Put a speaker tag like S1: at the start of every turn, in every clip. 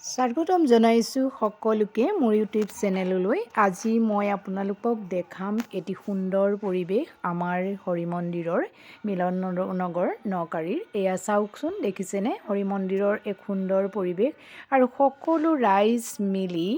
S1: স্বাগতম জনাইছোঁ সকলোকে মোৰ ইউটিউব চেনেললৈ। আজি মই আপোনালোকক দেখাম এটি সুন্দৰ পৰিৱেশ আমাৰ হৰি মন্দিৰৰ মিলন নগৰ নকাৰীৰ। এয়া চাওকচোন, দেখিছেনে হৰি মন্দিৰৰ এক সুন্দৰ পৰিৱেশ আৰু সকলো ৰাইজ মিলি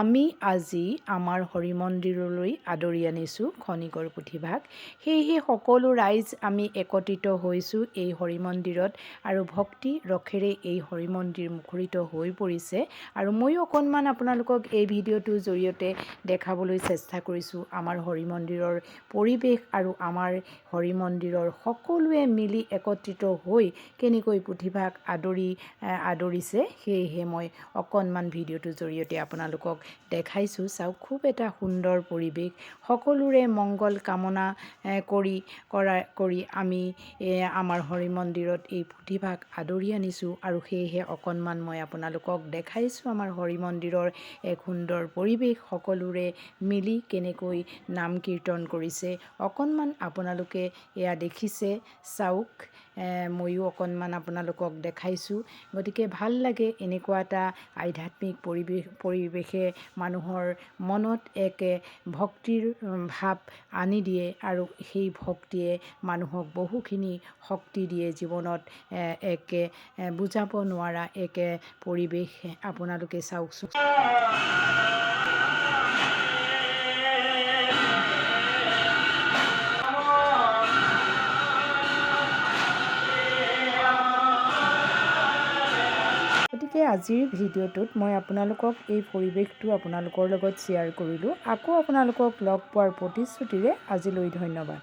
S1: আমি আজি আমাৰ হৰি মন্দিৰলৈ আদৰি আনিছোঁ খনিকৰ পুথিভাগ। সেয়েহে সকলো ৰাইজ আমি একত্ৰিত হৈছোঁ এই হৰি মন্দিৰত আৰু ভক্তি ৰসেৰে এই হৰি মন্দিৰ মুখৰিত হৈ পৰিছে। আৰু ময়ো অকণমান আপোনালোকক এই ভিডিঅ'টোৰ জৰিয়তে দেখাবলৈ চেষ্টা কৰিছোঁ আমাৰ হৰি মন্দিৰৰ পৰিৱেশ আৰু আমাৰ হৰি মন্দিৰৰ সকলোৱে মিলি একত্ৰিত হৈ কেনেকৈ পুথিভাগ আদৰিছে। সেয়েহে মই অকণমান ভিডিঅ'টোৰ জৰিয়তে আপোনালোকক দেখাইছোঁ। চাওক, খুব এটা সুন্দৰ পৰিৱেশ, সকলোৰে মংগল কামনা কৰি আমি আমাৰ হৰি মন্দিৰত এই পুথিভাগ আদৰি আনিছোঁ। আৰু সেয়েহে অকণমান মই আপোনালোকক দেখাইছোঁ আমাৰ হৰি মন্দিৰৰ এক সুন্দৰ পৰিৱেশ, সকলোৰে মিলি কেনেকৈ নাম কীৰ্তন কৰিছে। অকণমান আপোনালোকে এয়া দেখিছে, চাওক, ময়ো অকণমান আপোনালোকক দেখাইছোঁ। গতিকে ভাল লাগে এনেকুৱা এটা আধ্যাত্মিক পৰিৱেশে মানুহৰ মনত এক ভক্তিৰ ভাৱ আনি দিয়ে আৰু সেই ভক্তিয়ে মানুহক বহুখিনি শক্তি দিয়ে জীৱনত। এক বুজাব নোৱাৰা এক পৰিৱেশ আপোনালোকে চাওকচোন। গতিকে আজিৰ ভিডিঅ'টোত মই আপোনালোকক এই পৰিৱেশটো আপোনালোকৰ লগত শ্বেয়াৰ কৰিলোঁ। আকৌ আপোনালোকক লগ পোৱাৰ প্ৰতিশ্ৰুতিৰে আজিলৈ ধন্যবাদ।